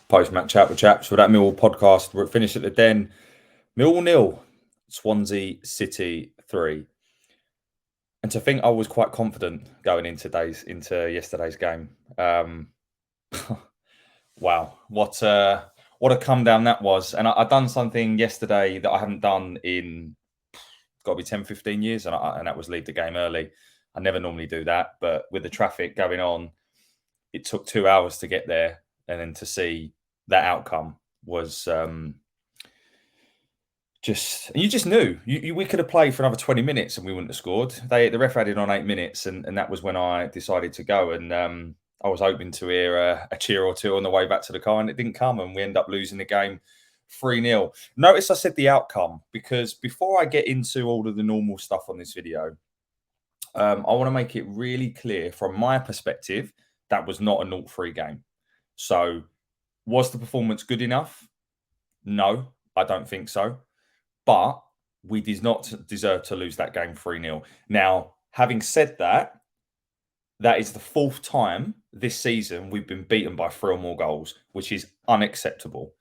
Post-match chat with chaps for that Millwall podcast. We're finished at the Den. Millwall 0, Swansea City 3. And to think I was quite confident going into yesterday's game. Wow, what a come down that was. And I done something yesterday that I haven't done in got to be 10, 15 years, and that was leave the game early. I never normally do that, but with the traffic going on, it took 2 hours to get there, and then to see that outcome was you just knew we could have played for another 20 minutes and we wouldn't have scored. The ref had it on 8 minutes, and that was when I decided to go. And I was hoping to hear a cheer or two on the way back to the car, and it didn't come, and we end up losing the game 3-0. Notice I said the outcome, because before I get into all of the normal stuff on this video, I want to make it really clear from my perspective that was not a 0-3 game. So, was the performance good enough? No, I don't think so. But we did not deserve to lose that game 3-0. Now, having said that, that is the 4th time this season we've been beaten by 3 or more goals, which is unacceptable.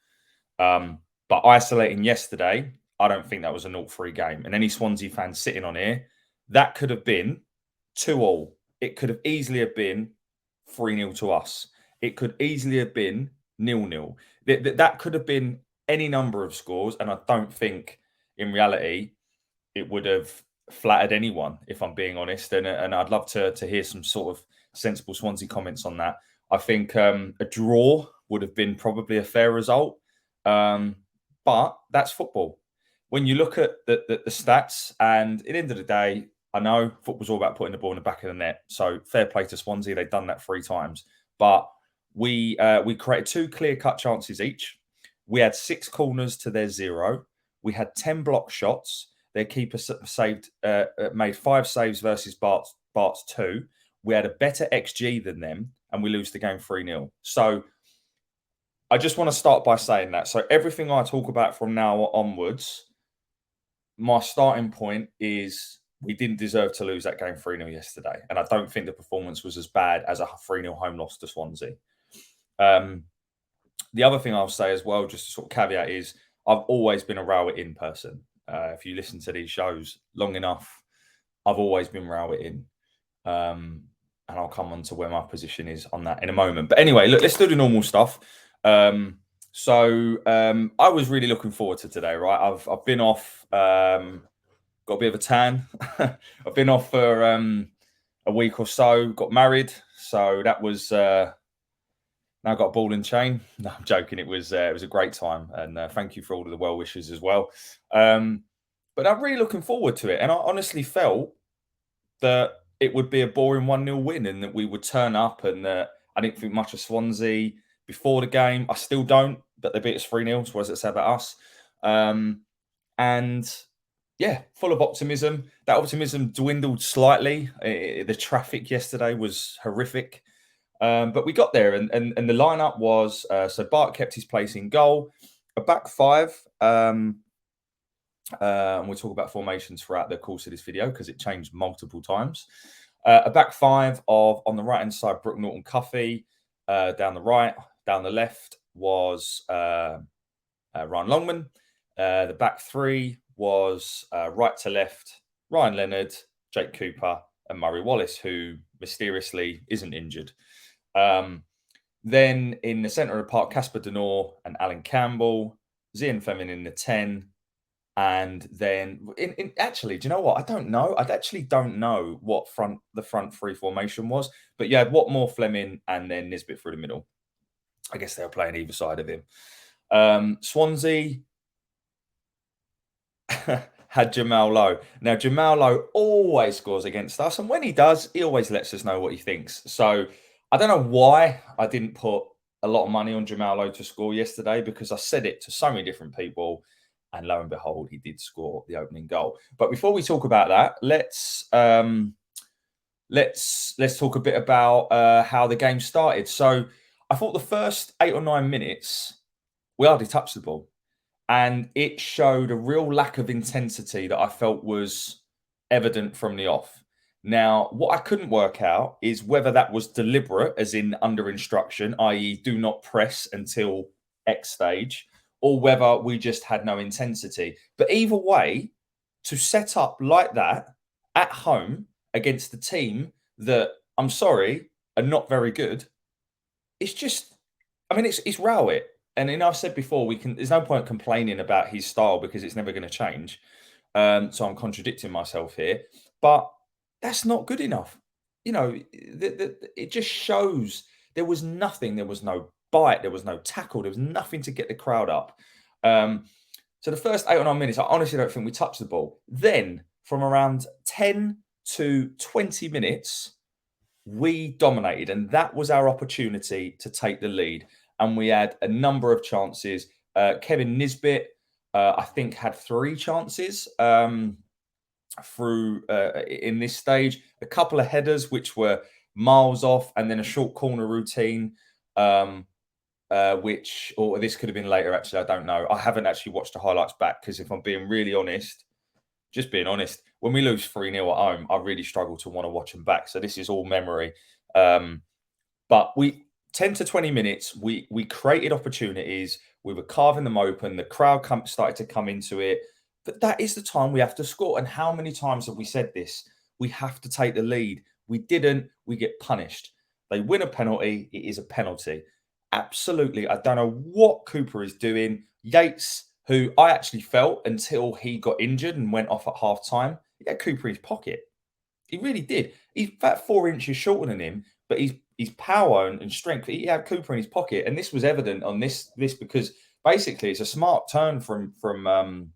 But isolating yesterday, I don't think that was a 0-3 game. And any Swansea fans sitting on here, that could have been 2-2. It could have easily have been 3-0 to us. It could easily have been 0-0. That could have been any number of scores, and I don't think, in reality, it would have flattered anyone, if I'm being honest. And I'd love to hear some sort of sensible Swansea comments on that. I think a draw would have been probably a fair result, but that's football. When you look at the stats, and at the end of the day, I know football's all about putting the ball in the back of the net. So fair play to Swansea; they've done that 3 times. But we created 2 clear-cut chances each. We had 6 corners to their 0. We had 10 block shots. Their keeper made 5 saves versus Bart's 2. We had a better XG than them, and we lose the game 3-0. So I just want to start by saying that. So everything I talk about from now onwards, my starting point is we didn't deserve to lose that game 3-0 yesterday. And I don't think the performance was as bad as a 3-0 home loss to Swansea. The other thing I'll say as well, just to sort of caveat, is I've always been a row-it-in person. If you listen to these shows long enough, I've always been row-it-in. And I'll come on to where my position is on that in a moment. But anyway, look, let's do the normal stuff. I was really looking forward to today, right? I've been off, got a bit of a tan. I've been off for a week or so, got married. So that was... now I've got a ball and chain. No, I'm joking. It was a great time, and thank you for all of the well wishes as well. But I'm really looking forward to it, and I honestly felt that it would be a boring 1-0 win, and that we would turn up. And I didn't think much of Swansea before the game. I still don't, but they beat us 3-0. So what does it say about us? And yeah, full of optimism. That optimism dwindled slightly. The traffic yesterday was horrific. But we got there, and the lineup was so Bart kept his place in goal, a back 5. And we'll talk about formations throughout the course of this video because it changed multiple times. A back 5 of, on the right hand side, Brooke Norton-Cuffy. Down the right, down the left was Ryan Longman. The back 3 was right to left, Ryan Leonard, Jake Cooper, and Murray Wallace, who mysteriously isn't injured. Then in the centre of the park, Casper Denor and Alan Campbell, Zian Fleming in the 10. And then, actually, do you know what? I don't know. I actually don't know what the front 3 formation was. But you had Watmore, Fleming, and then Nisbet through the middle. I guess they were playing either side of him. Swansea had Jamal Lowe. Now, Jamal Lowe always scores against us. And when he does, he always lets us know what he thinks. So I don't know why I didn't put a lot of money on Jamal Lowe to score yesterday, because I said it to so many different people. And lo and behold, he did score the opening goal. But before we talk about that, let's talk a bit about how the game started. So I thought the first 8 or 9 minutes, we hardly touched the ball. And it showed a real lack of intensity that I felt was evident from the off. Now, what I couldn't work out is whether that was deliberate, as in under instruction, i.e., do not press until X stage, or whether we just had no intensity. But either way, to set up like that at home against the team that, I'm sorry, are not very good, it's just, I mean, it's Rowett. And I've said before, there's no point complaining about his style because it's never going to change. So I'm contradicting myself here, but that's not good enough. It just shows there was nothing. There was no bite. There was no tackle. There was nothing to get the crowd up. Um, so the first 8 or 9 minutes, I honestly don't think we touched the ball. Then from around 10 to 20 minutes, we dominated, and that was our opportunity to take the lead. And we had a number of chances. Kevin Nisbet, I think, had 3 chances through in this stage. A couple of headers which were miles off, and then a short corner routine, which, or this could have been later. Actually, I don't know. I haven't actually watched the highlights back because, if I'm being really honest, just being honest, when we lose 3-0 at home, I really struggle to want to watch them back. So this is all memory. But we 10 to 20 minutes, we created opportunities. We were carving them open. The crowd started to come into it. But that is the time we have to score. And how many times have we said this? We have to take the lead. We didn't, we get punished. They win a penalty, it is a penalty. Absolutely. I don't know what Cooper is doing. Yates, who I actually felt until he got injured and went off at half time, he had Cooper in his pocket. He really did. He's about 4 inches shorter than him, but his power and strength, he had Cooper in his pocket. And this was evident on this because basically it's a smart turn from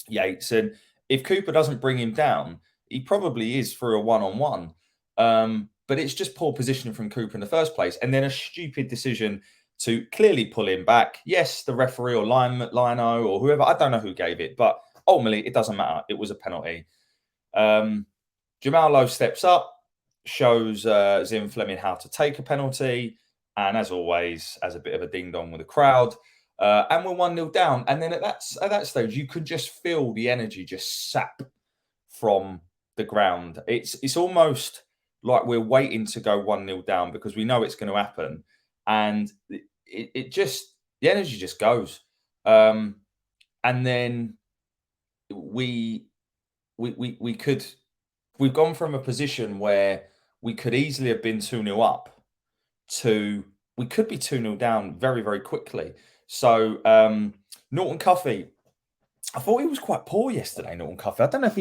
Yates. And if Cooper doesn't bring him down, he probably is through a one-on-one. But it's just poor positioning from Cooper in the first place. And then a stupid decision to clearly pull him back. Yes, the referee or Lino or whoever, I don't know who gave it, but ultimately it doesn't matter. It was a penalty. Jamal Lowe steps up, shows Zim Fleming how to take a penalty. And as always, as a bit of a ding-dong with the crowd. And we're 1-0 down. And then at that stage, you could just feel the energy just sap from the ground. It's almost like we're waiting to go 1-0 down because we know it's going to happen. And it just, the energy just goes. And then we've gone from a position where we could easily have been 2-0 up to we could be 2-0 down very, very quickly. So Norton Cuffy, I thought he was quite poor yesterday, Norton Cuffy. I don't know if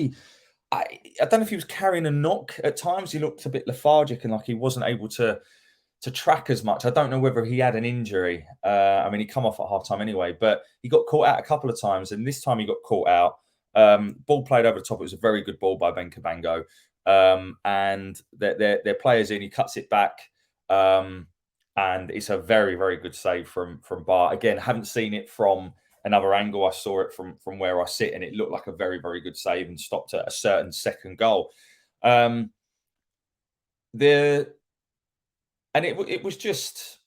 he was carrying a knock at times. He looked a bit lethargic and like he wasn't able to track as much. I don't know whether he had an injury. I mean, he come off at half time anyway, but he got caught out a couple of times, and this time he got caught out. Ball played over the top. It was a very good ball by Ben Cabango. And their players in, he cuts it back. And it's a very, very good save from Bar. Again, haven't seen it from another angle. I saw it from where I sit, and it looked like a very, very good save and stopped at a certain second goal. It was just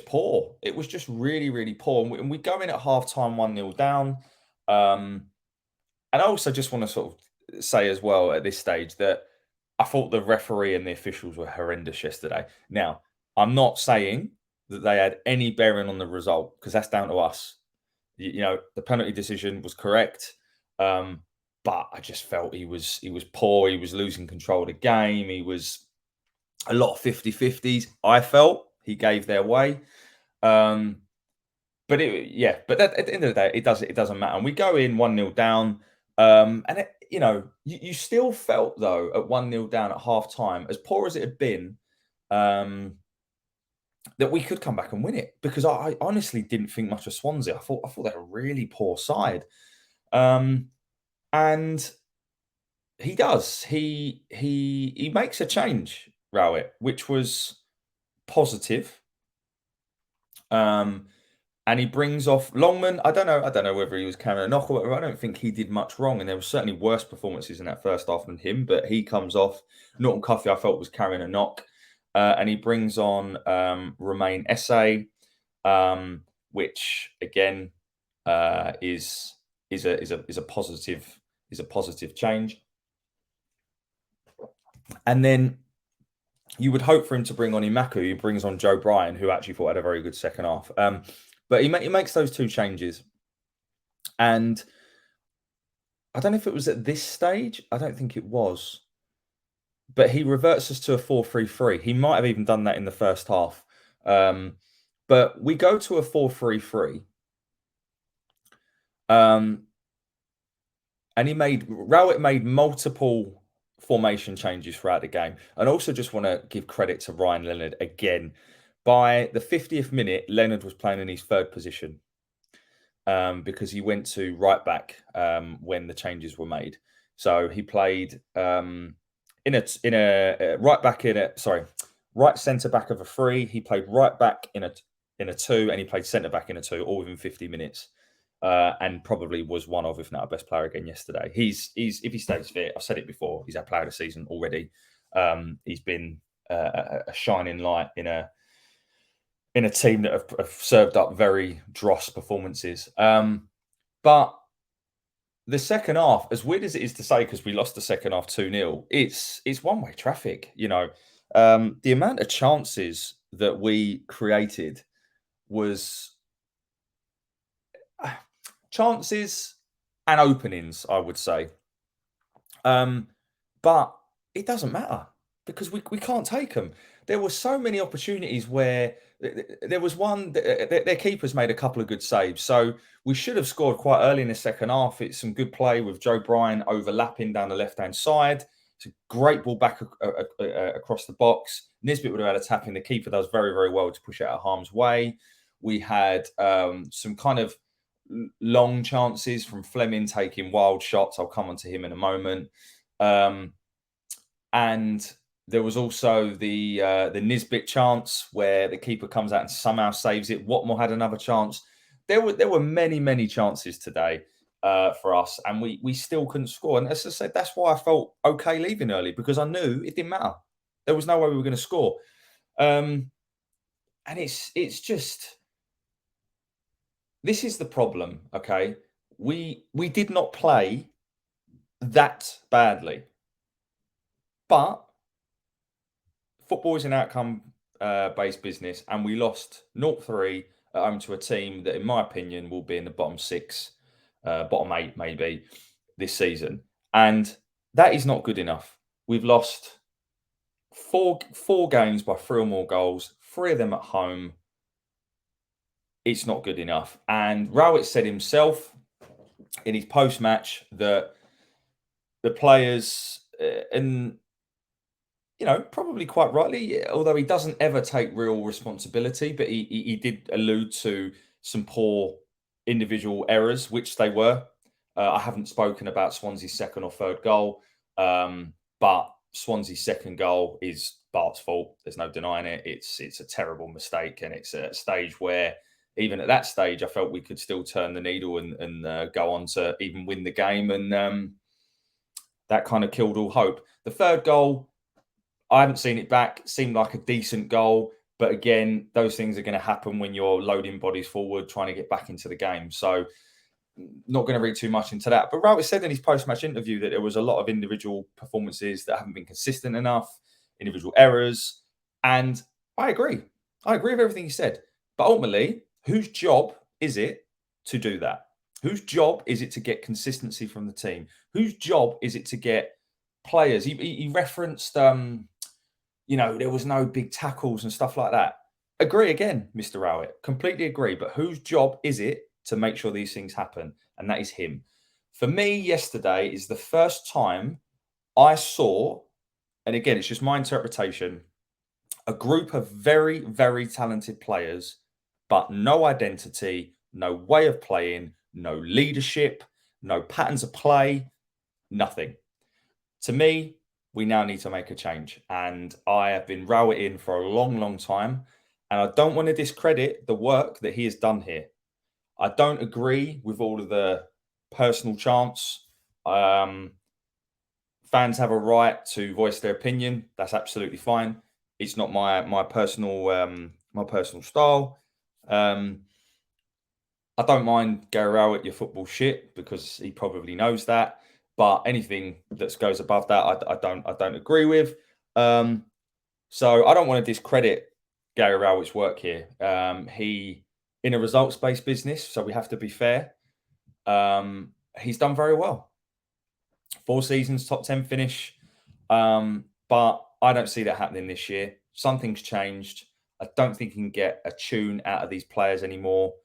poor. It was just really, really poor. And we go in at half time 1-0 down. And I also just want to sort of say as well at this stage that I thought the referee and the officials were horrendous yesterday. Now, I'm not saying that they had any bearing on the result because that's down to us. The penalty decision was correct. But I just felt he was poor. He was losing control of the game. He was a lot of 50-50s. I felt he gave their way. But at the end of the day, it doesn't matter. And we go in 1-0 down. And you still felt though at 1-0 down at half time, as poor as it had been, that we could come back and win it because I honestly didn't think much of Swansea. I thought they were a really poor side. And he does. He makes a change, Rowett, which was positive. And he brings off Longman. I don't know whether he was carrying a knock or whatever. I don't think he did much wrong, and there were certainly worse performances in that first half than him. But he comes off. Norton Cuffy, I felt, was carrying a knock, and he brings on Romain Esse, which again is a positive change. And then you would hope for him to bring on Imaku. He brings on Joe Bryan, who actually thought had a very good second half. But he makes those two changes. And I don't know if it was at this stage. I don't think it was. But he reverts us to a 4-3-3. He might have even done that in the first half. But we go to a 4-3-3. And Rowett made multiple formation changes throughout the game. And also just want to give credit to Ryan Leonard again. By the 50th minute, Leonard was playing in his third position because he went to right back when the changes were made. So he played in a right back right centre back of a 3. He played right back in a 2, and he played centre back in a 2, all within 50 minutes. And probably was one of, if not our best player again yesterday. He's if he stays fit, I've said it before, he's our player of the season already. He's been a shining light in a team that have served up very dross performances. But the second half, as weird as it is to say, because we lost the second half 2-0, it's one-way traffic. The amount of chances that we created was chances and openings, I would say. But it doesn't matter because we can't take them. There were so many opportunities where there was one, their keepers made a couple of good saves. So we should have scored quite early in the second half. It's some good play with Joe Bryan overlapping down the left-hand side. It's a great ball back across the box. Nisbet would have had a tap in. The keeper does very, very well to push it out of harm's way. We had some kind of long chances from Fleming taking wild shots. I'll come on to him in a moment. And there was also the Nisbet chance where the keeper comes out and somehow saves it. Watmore had another chance. There were many chances today for us, and we still couldn't score. And as I said, that's why I felt okay leaving early, because I knew it didn't matter. There was no way we were going to score. And it's just, this is the problem. Okay, we did not play that badly, but football is an outcome based business, and we lost 0-3 at home to a team that, in my opinion, will be in the bottom 6, bottom 8 maybe this season, and that is not good enough. We've lost four games by 3 or more goals, 3 of them at home. It's not good enough. And Rowett said himself in his post match that the players and probably quite rightly, although he doesn't ever take real responsibility, but he did allude to some poor individual errors, which they were. I haven't spoken about Swansea's second or third goal, but Swansea's second goal is Bart's fault. There's no denying it. It's a terrible mistake, and it's a stage where, even at that stage, I felt we could still turn the needle and go on to even win the game, and that kind of killed all hope. The third goal, I haven't seen it back. Seemed like a decent goal. But again, those things are going to happen when you're loading bodies forward, trying to get back into the game. So not going to read too much into that. But Rowett said in his post-match interview that there was a lot of individual performances that haven't been consistent enough, individual errors. And I agree. I agree with everything he said. But ultimately, whose job is it to do that? Whose job is it to get consistency from the team? Whose job is it to get players? He referenced there was no big tackles and stuff like that. Agree again, Mr. Rowett. Completely agree. But whose job is it to make sure these things happen? And that is him. For me, yesterday is the first time I saw, and again, it's just my interpretation, a group of very, very talented players, but no identity, no way of playing, no leadership, no patterns of play, nothing. To me, we now need to make a change. And I have been Rowetting for a long, long time. And I don't want to discredit the work that he has done here. I don't agree with all of the personal chants. Fans have a right to voice their opinion. That's absolutely fine. It's not my personal style. I don't mind Gary Rowett, your football shit, because he probably knows that. but anything that goes above that, I don't agree with. So I don't want to discredit Gary Rowett's work here. He in a results-based business, so we have to be fair. He's done very well. 4 seasons, top 10 finish. But I don't see that happening this year. Something's changed. I don't think he can get a tune out of these players anymore.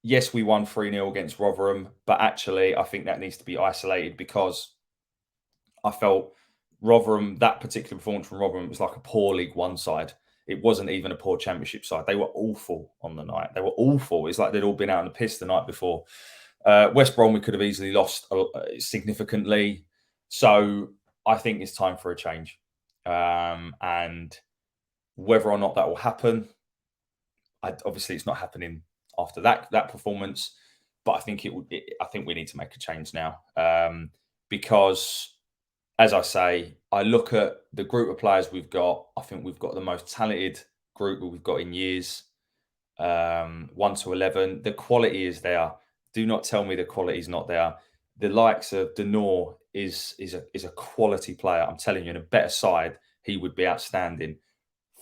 Yes, we won 3-0 against Rotherham, but actually, I think that needs to be isolated because I felt Rotherham, that particular performance from Rotherham was like a poor League One side. It wasn't even a poor Championship side. They were awful on the night. They were awful. It's like they'd all been out on the piss the night before. West Brom, we could have easily lost significantly. So I think it's time for a change. And whether or not that will happen, obviously it's not happening after that performance. But I think I think we need to make a change now because, as I say, I look at the group of players we've got. I think we've got the most talented group that we've got in years. 1 to 11, the quality is there. Do not tell me the quality is not there. The likes of Denor is a quality player. I'm telling you, in a better side, he would be outstanding.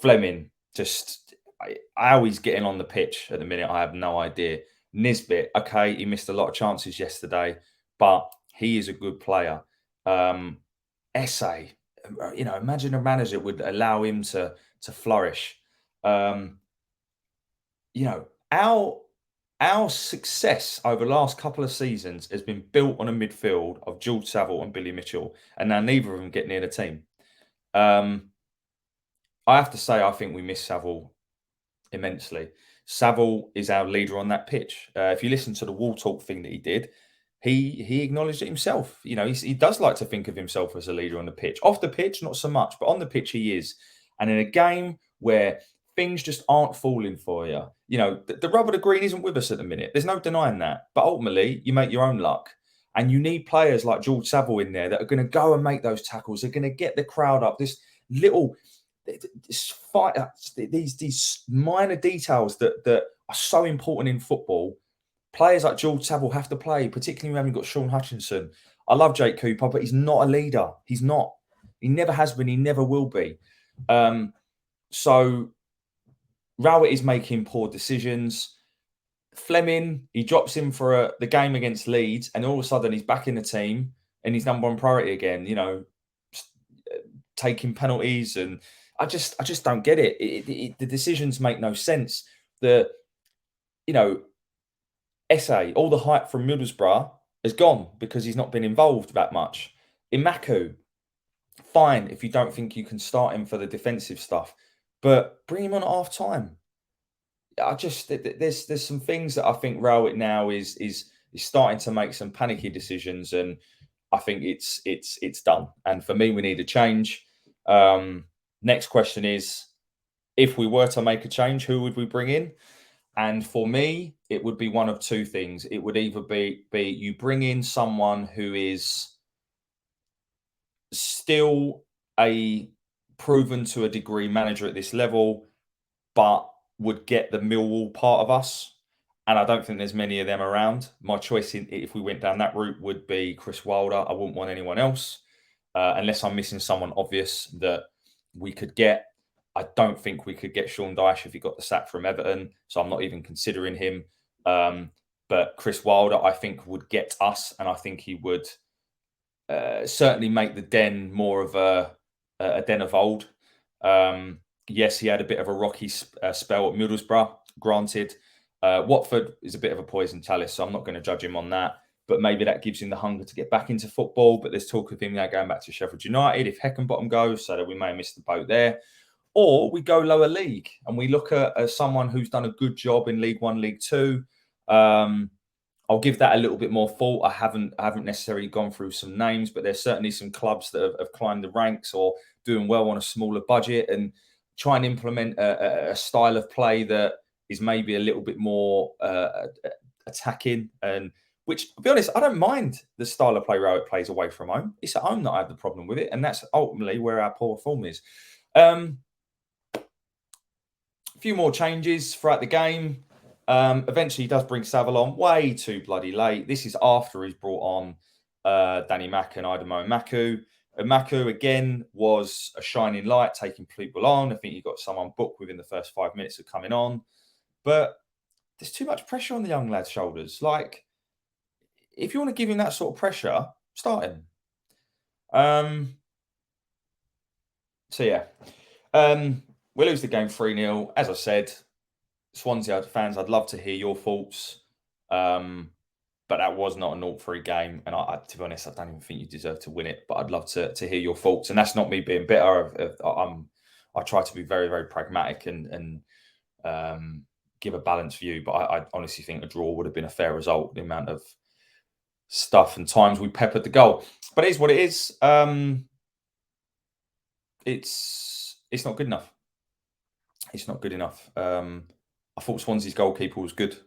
Fleming, just how he's getting on the pitch at the minute, I have no idea. Nisbet, okay, he missed a lot of chances yesterday, but he is a good player. Essay, imagine a manager would allow him to flourish. Our success over the last couple of seasons has been built on a midfield of George Saville and Billy Mitchell, and now neither of them get near the team. I have to say, I think we miss Saville immensely. Saville is our leader on that pitch. If you listen to the wall talk thing that he did, he acknowledged it himself. He does like to think of himself as a leader on the pitch. Off the pitch, not so much, but on the pitch he is. And in a game where things just aren't falling for you, the rub of the green isn't with us at the minute. There's no denying that. But ultimately, you make your own luck. And you need players like George Saville in there that are going to go and make those tackles. They're going to get the crowd up. These minor details that are so important in football. Players like George Saville have to play, particularly when we haven't got Sean Hutchinson. I love Jake Cooper, but he's not a leader. He's not. He never has been. He never will be. So Rowett is making poor decisions. Fleming, he drops him for the game against Leeds, and all of a sudden he's back in the team and he's number one priority again. Taking penalties, and I just don't get it. The decisions make no sense. Essay, all the hype from Middlesbrough has gone because he's not been involved that much. Imaku, fine if you don't think you can start him for the defensive stuff, but bring him on at half time. There's some things that I think Rowett now is starting to make some panicky decisions, and I think it's done. And for me, we need a change. Next question is, if we were to make a change, who would we bring in? And for me, it would be one of two things. It would either be you bring in someone who is still a proven to a degree manager at this level, but would get the Millwall part of us. And I don't think there's many of them around. My choice, if we went down that route, would be Chris Wilder. I wouldn't want anyone else, unless I'm missing someone obvious that we could get. I don't think we could get Sean Dyche if he got the sack from Everton, so I'm not even considering him. But Chris Wilder, I think, would get us, and I think he would certainly make the Den more of a Den of old. Yes, he had a bit of a rocky spell at Middlesbrough, granted. Watford is a bit of a poison chalice, so I'm not going to judge him on that. But maybe that gives him the hunger to get back into football. But there's talk of him now going back to Sheffield United if Heckenbottom goes, so that we may miss the boat there. Or we go lower league and we look at someone who's done a good job in League One, League Two. I'll give that a little bit more thought. I haven't necessarily gone through some names, but there's certainly some clubs that have climbed the ranks or doing well on a smaller budget and try and implement a style of play that is maybe a little bit more attacking. And which, to be honest, I don't mind the style of play Rowett plays away from home. It's at home that I have the problem with it, and that's ultimately where our poor form is. A few more changes throughout the game. Eventually, he does bring Savile on way too bloody late. This is after he's brought on Danny Mack and Idemo Maku. And Maku, again, was a shining light, taking people on. I think he got someone booked within the first 5 minutes of coming on. But there's too much pressure on the young lad's shoulders. Like, if you want to give him that sort of pressure, start him. So, yeah. We lose the game 3-0. As I said, Swansea fans, I'd love to hear your thoughts. But that was not a 0-3 game. And to be honest, I don't even think you deserve to win it. But I'd love to hear your thoughts. And that's not me being bitter. I try to be very, very pragmatic and give a balanced view. But I honestly think a draw would have been a fair result. The amount of stuff and times we peppered the goal. But it is what it is. It's not good enough. It's not good enough. I thought Swansea's goalkeeper was good.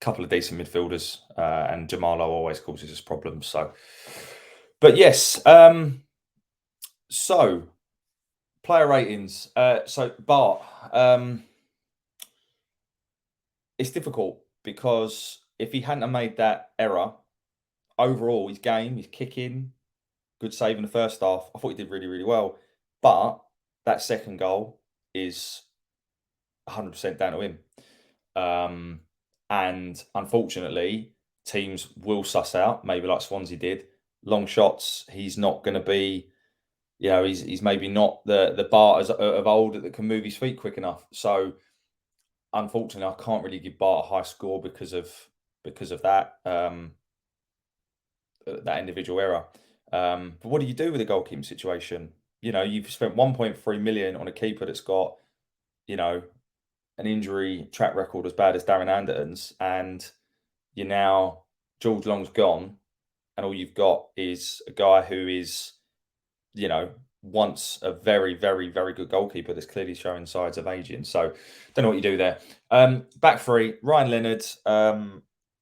Couple of decent midfielders, and Jamalo always causes us problems. So, but yes. So player ratings. So Bart. It's difficult because if he hadn't have made that error, overall his game, his kicking, good save in the first half. I thought he did really, really well. But that second goal is 100% down to him. And unfortunately, teams will suss out, maybe like Swansea did, long shots. He's not going to be, he's maybe not the Bart of old that can move his feet quick enough. So unfortunately, I can't really give Bart a high score because of that that individual error. But what do you do with a goalkeeping situation? You've spent 1.3 million on a keeper that's got, an injury track record as bad as Darren Anderton's, and George Long's gone, and all you've got is a guy who is, once a very, very, very good goalkeeper that's clearly showing signs of aging. So, don't know what you do there. Back three, Ryan Leonard.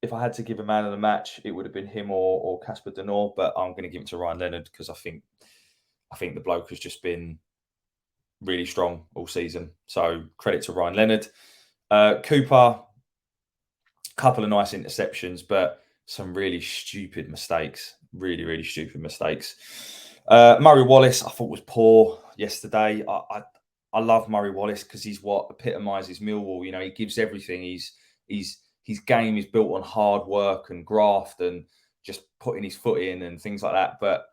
If I had to give a man of the match, it would have been him or Casper De Norre, but I'm going to give it to Ryan Leonard because I think the bloke has just been really strong all season. So credit to Ryan Leonard. Cooper, couple of nice interceptions, but some really stupid mistakes. Really, really stupid mistakes. Murray Wallace, I thought was poor yesterday. I love Murray Wallace because he's what epitomises Millwall. He gives everything. His game is built on hard work and graft and just putting his foot in and things like that. But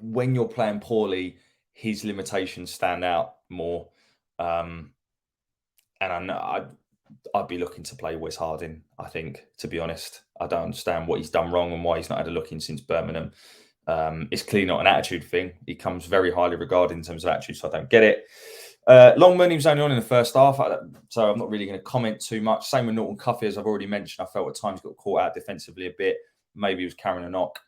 when you're playing poorly, his limitations stand out more. And I know I'd be looking to play Wes Harding, I think, to be honest. I don't understand what he's done wrong and why he's not had a look in since Birmingham. It's clearly not an attitude thing. He comes very highly regarded in terms of attitude, so I don't get it. Longman, he was only on in the first half, so I'm not really going to comment too much. Same with Norton Cuffy, as I've already mentioned. I felt at times got caught out defensively a bit. Maybe he was carrying a knock.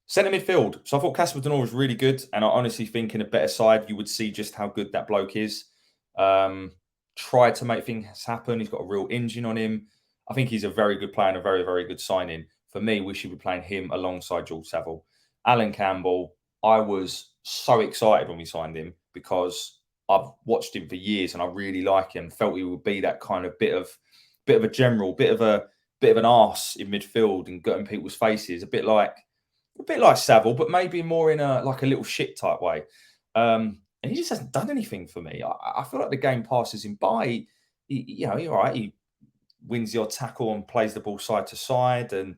Centre midfield. So I thought Casper De Norre was really good, and I honestly think in a better side, you would see just how good that bloke is. Tried to make things happen. He's got a real engine on him. I think he's a very good player and a very, very good signing. For me, we should be playing him alongside George Savile. Alan Campbell, I was so excited when we signed him because I've watched him for years and I really like him. Felt he would be that kind of bit of a general, bit of an arse in midfield and getting people's faces, a bit like Savile, but maybe more in a little shit type way. And he just hasn't done anything for me. I feel like the game passes him by. He's all right. He wins the odd tackle and plays the ball side to side. And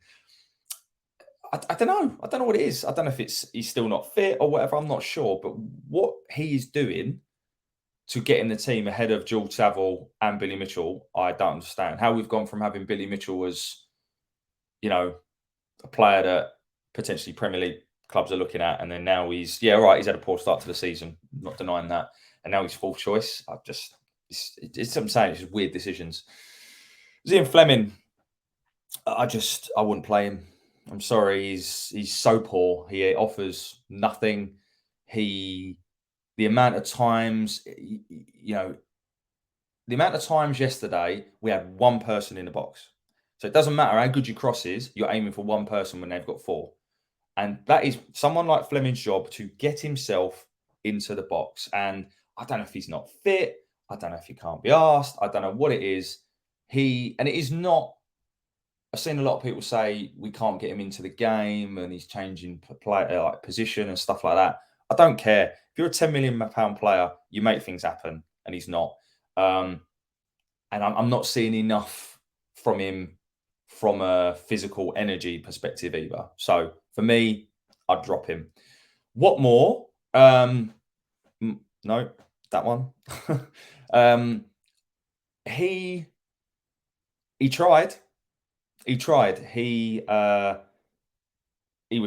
I don't know. I don't know what it is. I don't know if he's still not fit or whatever. I'm not sure. But what he is doing to get in the team ahead of George Savile and Billy Mitchell, I don't understand. How we've gone from having Billy Mitchell as, a player that potentially Premier League clubs are looking at, and then now he's had a poor start to the season, not denying that, and now he's fourth choice. It's what I'm saying, it's just weird decisions. Zian Fleming, I wouldn't play him. I'm sorry, he's so poor. He offers nothing. The amount of times, the amount of times yesterday we had one person in the box. So it doesn't matter how good your cross is, you're aiming for one person when they've got four. And that is someone like Fleming's job, to get himself into the box. And I don't know if he's not fit. I don't know if he can't be asked. I don't know what it is. And it is not. I've seen a lot of people say we can't get him into the game and he's changing like position and stuff like that. I don't care. If you're a £10 million player, you make things happen, and he's not. Um, and I'm not seeing enough from him from a physical energy perspective either. So for me, I'd drop him. What more? No, that one. um, he he tried. He tried. He was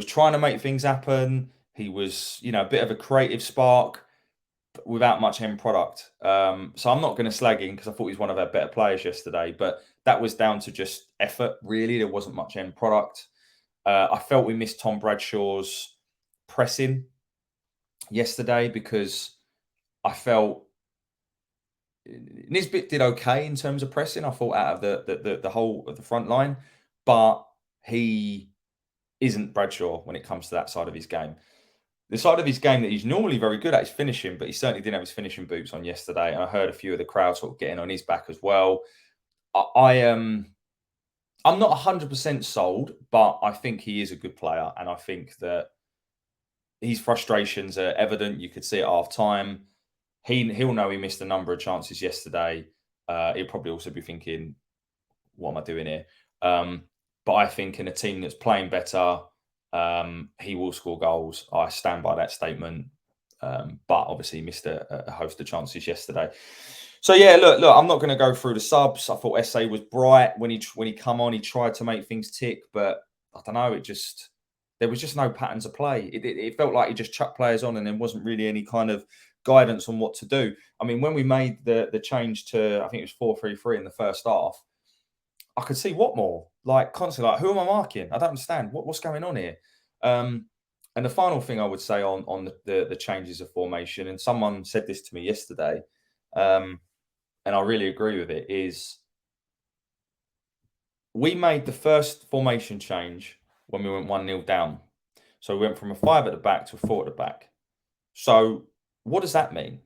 trying to make things happen. He was, a bit of a creative spark, but without much end product. So I'm not going to slag him because I thought he was one of our better players yesterday. But that was down to just effort. Really, there wasn't much end product. I felt we missed Tom Bradshaw's pressing yesterday because I felt Nisbet did okay in terms of pressing. I thought out of the whole of the front line, but he isn't Bradshaw when it comes to that side of his game. The side of his game that he's normally very good at is finishing, but he certainly didn't have his finishing boots on yesterday. And I heard a few of the crowd sort of getting on his back as well. I am. I'm not 100% sold, but I think he is a good player, and I think that his frustrations are evident. You could see at half time. He'll know he missed a number of chances yesterday. He'll probably also be thinking, "What am I doing here?" But I think in a team that's playing better, he will score goals. I stand by that statement. But obviously, he missed a host of chances yesterday. So yeah, look, I'm not going to go through the subs. I thought SA was bright when he come on. He tried to make things tick, but I don't know. There was just no patterns of play. It felt like he just chucked players on, and there wasn't really any kind of guidance on what to do. I mean, when we made the change to, I think it was 4-3-3 in the first half, I could see Watmore like constantly like, who am I marking? I don't understand what's going on here. And the final thing I would say on the changes of formation, and someone said this to me yesterday, and I really agree with it, is we made the first formation change when we went 1-0 down. So we went from a 5 at the back to a 4 at the back. So what does that mean?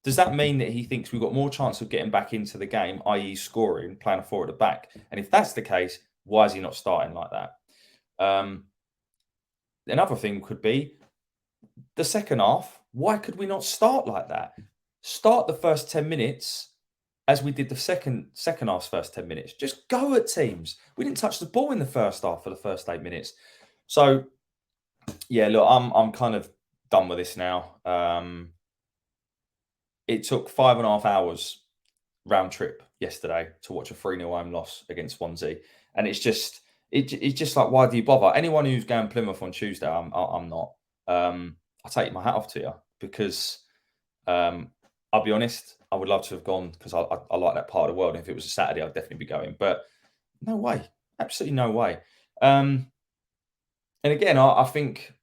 Does that mean that he thinks we've got more chance of getting back into the game, i.e., scoring, playing a 4 at the back? And if that's the case, why is he not starting like that? Another thing could be the second half. Why could we not start like that? Start the first 10 minutes as we did the second half's first 10 minutes. Just go at teams. We didn't touch the ball in the first half for the first 8 minutes. So yeah, look, I'm kind of done with this now. It took 5.5 hours round trip yesterday to watch a 3-0 home loss against Swansea. And it's just like, why do you bother? Anyone who's going Plymouth on Tuesday, I'm not. I take my hat off to you because I'll be honest, I would love to have gone because I like that part of the world. And if it was a Saturday, I'd definitely be going. But no way, absolutely no way. And again, I think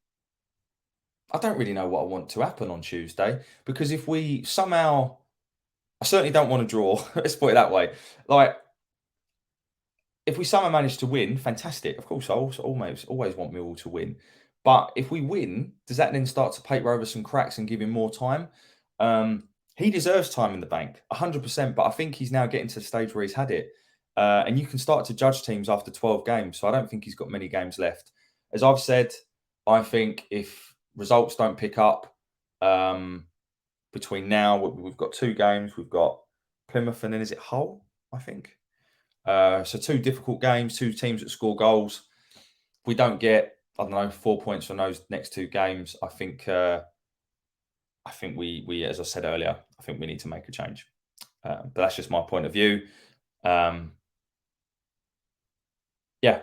I don't really know what I want to happen on Tuesday because if we somehow, I certainly don't want to draw. Let's put it that way. Like, if we somehow manage to win, fantastic. Of course, I also always want Millwall to win. But if we win, does that then start to paper over some cracks and give him more time? He deserves time in the bank, 100%. But I think he's now getting to the stage where he's had it. And you can start to judge teams after 12 games. So I don't think he's got many games left. As I've said, I think if results don't pick up between now, we've got 2 games. We've got Plymouth and then is it Hull, I think. So 2 difficult games, 2 teams that score goals. If we don't get, I don't know, 4 points from those next 2 games, I think we, as I said earlier, I think we need to make a change. But that's just my point of view. Yeah, I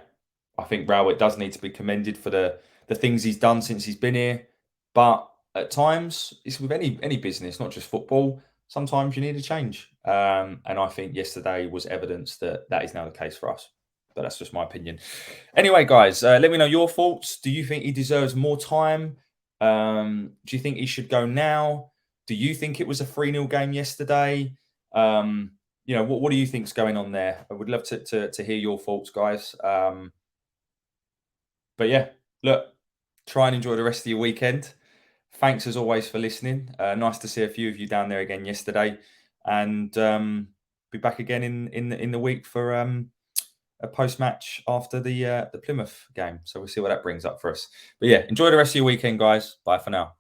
think Rowett does need to be commended for the things he's done since he's been here. But at times, it's with any business, not just football. Sometimes you need a change. And I think yesterday was evidence that that is now the case for us. But that's just my opinion. Anyway, guys, let me know your thoughts. Do you think he deserves more time? Do you think he should go now? Do you think it was a 3-0 game yesterday? What do you think's going on there? I would love to hear your thoughts, guys. But yeah, look, try and enjoy the rest of your weekend. Thanks as always for listening. Nice to see a few of you down there again yesterday, and be back again in the week for a post match after the Plymouth game. So we'll see what that brings up for us. But yeah, enjoy the rest of your weekend, guys. Bye for now.